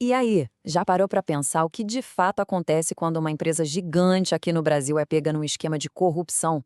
E aí, já parou para pensar o que de fato acontece quando uma empresa gigante aqui no Brasil é pega num esquema de corrupção?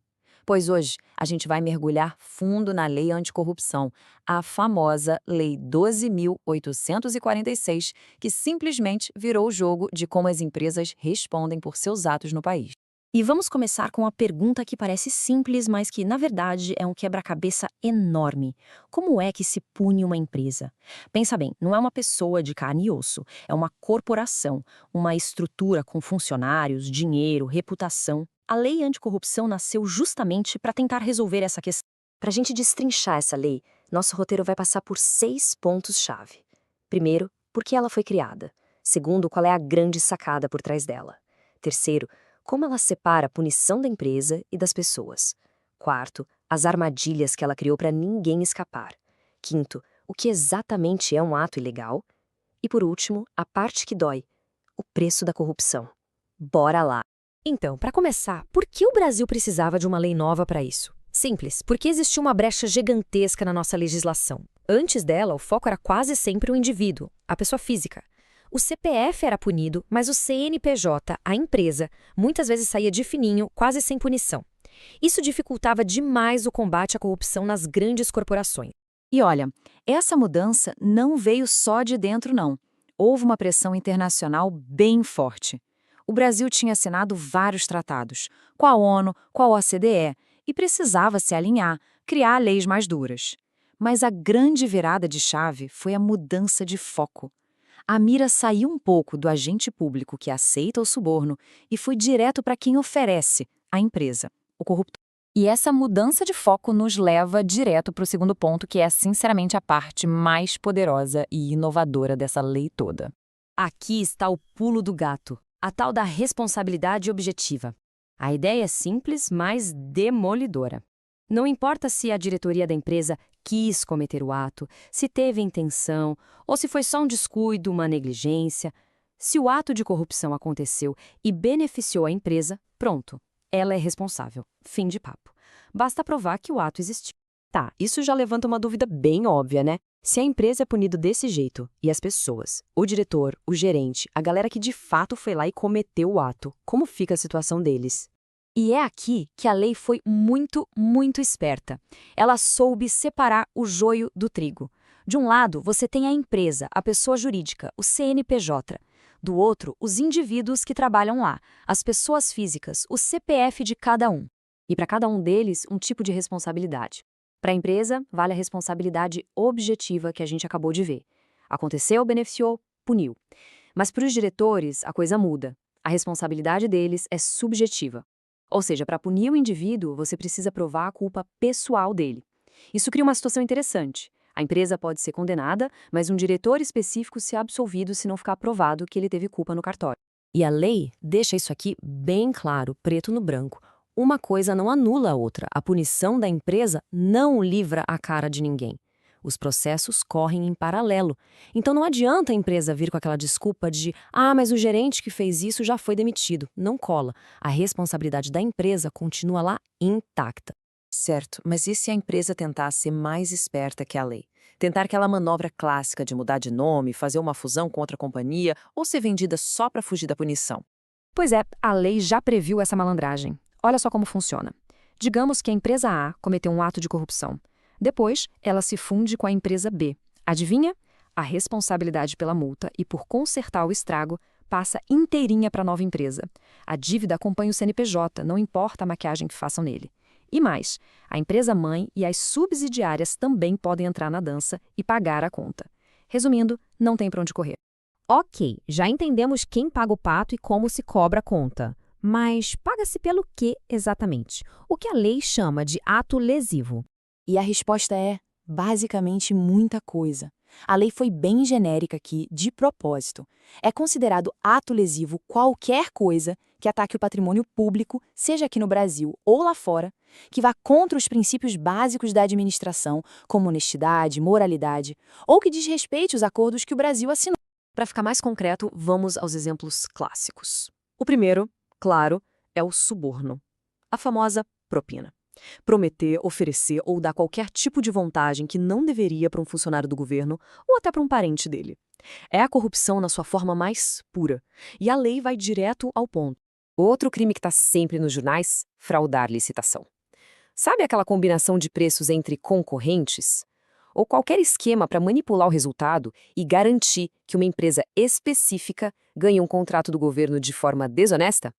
Pois hoje a gente vai mergulhar fundo na lei anticorrupção, a famosa Lei 12.846, que simplesmente virou o jogo de como as empresas respondem por seus atos no país. E vamos começar com uma pergunta que parece simples, mas que, na verdade, é um quebra-cabeça enorme. Como é que se pune uma empresa? Pensa bem, não é uma pessoa de carne e osso, é uma corporação, uma estrutura com funcionários, dinheiro, reputação. A lei anticorrupção nasceu justamente para tentar resolver essa questão. Para a gente destrinchar essa lei, nosso roteiro vai passar por 6 pontos-chave. Primeiro, por que ela foi criada? Segundo, qual é a grande sacada por trás dela? Terceiro, como ela separa a punição da empresa e das pessoas. Quarto, as armadilhas que ela criou para ninguém escapar. Quinto, o que exatamente é um ato ilegal. E por último, a parte que dói, o preço da corrupção. Bora lá! Então, para começar, por que o Brasil precisava de uma lei nova para isso? Simples, porque existia uma brecha gigantesca na nossa legislação. Antes dela, o foco era quase sempre o indivíduo, a pessoa física. O CPF era punido, mas o CNPJ, a empresa, muitas vezes saía de fininho, quase sem punição. Isso dificultava demais o combate à corrupção nas grandes corporações. E olha, essa mudança não veio só de dentro, não. Houve uma pressão internacional bem forte. O Brasil tinha assinado vários tratados, com a ONU, com a OCDE, e precisava se alinhar, criar leis mais duras. Mas a grande virada de chave foi a mudança de foco. A mira saiu um pouco do agente público que aceita o suborno e foi direto para quem oferece, a empresa, o corruptor. E essa mudança de foco nos leva direto para o segundo ponto, que é, sinceramente, a parte mais poderosa e inovadora dessa lei toda. Aqui está o pulo do gato, a tal da responsabilidade objetiva. A ideia é simples, mas demolidora. Não importa se a diretoria da empresa quis cometer o ato, se teve intenção, ou se foi só um descuido, uma negligência. Se o ato de corrupção aconteceu e beneficiou a empresa, pronto, ela é responsável. Fim de papo. Basta provar que o ato existiu. Tá, isso já levanta uma dúvida bem óbvia, né? Se a empresa é punida desse jeito, e as pessoas, o diretor, o gerente, a galera que de fato foi lá e cometeu o ato, como fica a situação deles? E é aqui que a lei foi muito, muito esperta. Ela soube separar o joio do trigo. De um lado, você tem a empresa, a pessoa jurídica, o CNPJ. Do outro, os indivíduos que trabalham lá, as pessoas físicas, o CPF de cada um. E para cada um deles, um tipo de responsabilidade. Para a empresa, vale a responsabilidade objetiva que a gente acabou de ver. Aconteceu, beneficiou, puniu. Mas para os diretores, a coisa muda. A responsabilidade deles é subjetiva. Ou seja, para punir o indivíduo, você precisa provar a culpa pessoal dele. Isso cria uma situação interessante. A empresa pode ser condenada, mas um diretor específico ser absolvido se não ficar provado que ele teve culpa no cartório. E a lei deixa isso aqui bem claro, preto no branco. Uma coisa não anula a outra. A punição da empresa não livra a cara de ninguém. Os processos correm em paralelo. Então não adianta a empresa vir com aquela desculpa de mas o gerente que fez isso já foi demitido. Não cola. A responsabilidade da empresa continua lá intacta. Certo, mas e se a empresa tentar ser mais esperta que a lei? Tentar aquela manobra clássica de mudar de nome, fazer uma fusão com outra companhia ou ser vendida só para fugir da punição? Pois é, a lei já previu essa malandragem. Olha só como funciona. Digamos que a empresa A cometeu um ato de corrupção. Depois, ela se funde com a empresa B. Adivinha? A responsabilidade pela multa e por consertar o estrago passa inteirinha para a nova empresa. A dívida acompanha o CNPJ, não importa a maquiagem que façam nele. E mais, a empresa-mãe e as subsidiárias também podem entrar na dança e pagar a conta. Resumindo, não tem para onde correr. Ok, já entendemos quem paga o pato e como se cobra a conta. Mas paga-se pelo quê exatamente? O que a lei chama de ato lesivo? E a resposta é, basicamente, muita coisa. A lei foi bem genérica aqui, de propósito. É considerado ato lesivo qualquer coisa que ataque o patrimônio público, seja aqui no Brasil ou lá fora, que vá contra os princípios básicos da administração, como honestidade, moralidade, ou que desrespeite os acordos que o Brasil assinou. Para ficar mais concreto, vamos aos exemplos clássicos. O primeiro, claro, é o suborno. A famosa propina. Prometer, oferecer ou dar qualquer tipo de vantagem que não deveria para um funcionário do governo ou até para um parente dele. É a corrupção na sua forma mais pura. E a lei vai direto ao ponto. Outro crime que está sempre nos jornais: fraudar licitação. Sabe aquela combinação de preços entre concorrentes? Ou qualquer esquema para manipular o resultado e garantir que uma empresa específica ganhe um contrato do governo de forma desonesta?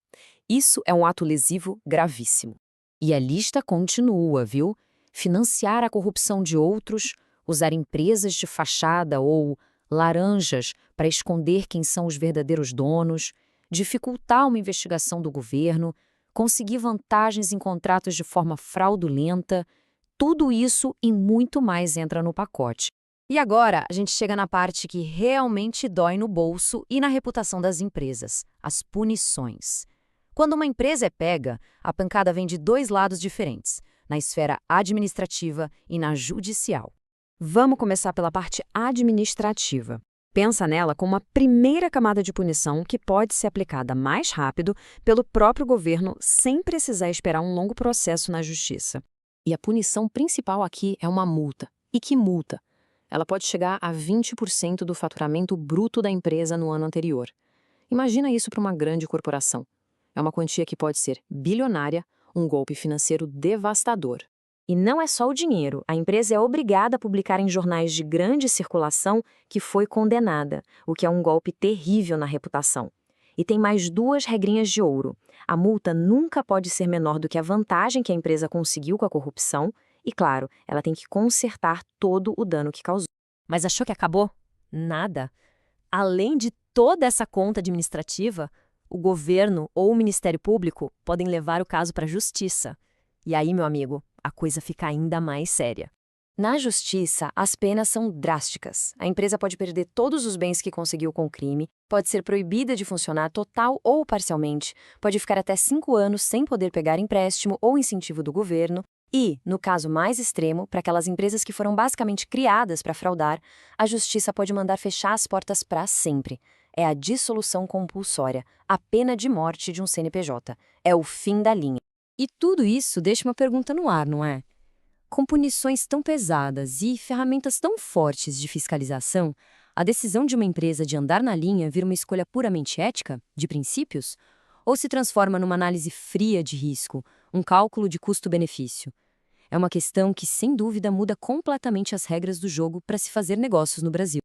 Isso é um ato lesivo gravíssimo. E a lista continua, viu? Financiar a corrupção de outros, usar empresas de fachada ou laranjas para esconder quem são os verdadeiros donos, dificultar uma investigação do governo, conseguir vantagens em contratos de forma fraudulenta, tudo isso e muito mais entra no pacote. E agora a gente chega na parte que realmente dói no bolso e na reputação das empresas: as punições. Quando uma empresa é pega, a pancada vem de dois lados diferentes, na esfera administrativa e na judicial. Vamos começar pela parte administrativa. Pensa nela como uma primeira camada de punição que pode ser aplicada mais rápido pelo próprio governo sem precisar esperar um longo processo na justiça. E a punição principal aqui é uma multa. E que multa? Ela pode chegar a 20% do faturamento bruto da empresa no ano anterior. Imagina isso para uma grande corporação. É uma quantia que pode ser bilionária, um golpe financeiro devastador. E não é só o dinheiro. A empresa é obrigada a publicar em jornais de grande circulação que foi condenada, o que é um golpe terrível na reputação. E tem mais duas regrinhas de ouro. A multa nunca pode ser menor do que a vantagem que a empresa conseguiu com a corrupção e, claro, ela tem que consertar todo o dano que causou. Mas achou que acabou? Nada. Além de toda essa conta administrativa, o governo ou o Ministério Público podem levar o caso para a justiça. E aí, meu amigo, a coisa fica ainda mais séria. Na justiça, as penas são drásticas. A empresa pode perder todos os bens que conseguiu com o crime, pode ser proibida de funcionar total ou parcialmente, pode ficar até 5 anos sem poder pegar empréstimo ou incentivo do governo e, no caso mais extremo, para aquelas empresas que foram basicamente criadas para fraudar, a justiça pode mandar fechar as portas para sempre. É a dissolução compulsória, a pena de morte de um CNPJ. É o fim da linha. E tudo isso deixa uma pergunta no ar, não é? Com punições tão pesadas e ferramentas tão fortes de fiscalização, a decisão de uma empresa de andar na linha vira uma escolha puramente ética, de princípios? Ou se transforma numa análise fria de risco, um cálculo de custo-benefício? É uma questão que, sem dúvida, muda completamente as regras do jogo para se fazer negócios no Brasil.